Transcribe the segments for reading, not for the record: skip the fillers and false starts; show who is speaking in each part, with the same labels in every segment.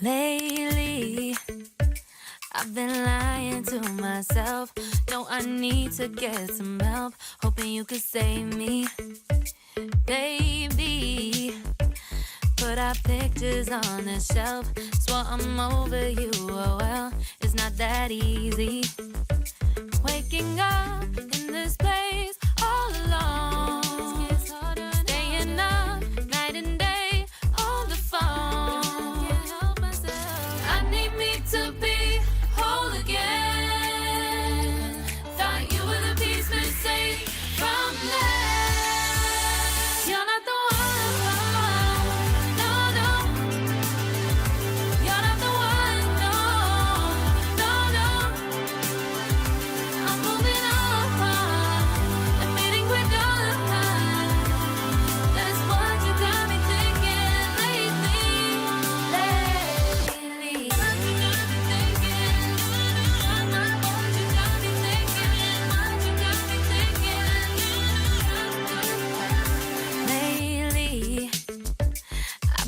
Speaker 1: Lately, I've been lying to myself. No, I need to get some help. Hoping you could save me, baby. Put our pictures on the shelf. Swore I'm over you, oh well, it's not that easy. Waking up in this place all alone. Staying up night and day on the phone. I need me to be whole again. Thought you were the piece missing from that. You're not the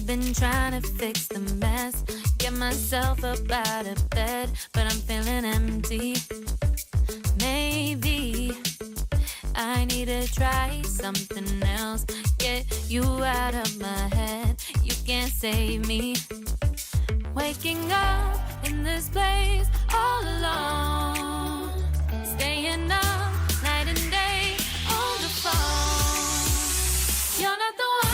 Speaker 1: been trying to fix the mess, get myself up out of bed, but I'm feeling empty. Maybe I need to try something else, get you out of my head. You can't save me. Waking up in this place all alone, staying up night and day on the phone. You're not the one.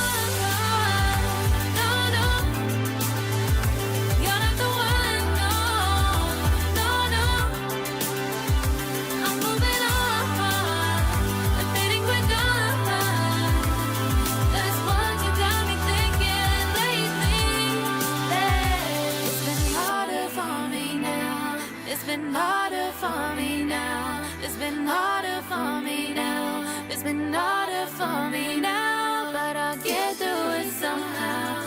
Speaker 1: It's been harder for me now. It's been harder for me now. It's been harder for me now. But I'll get through it somehow.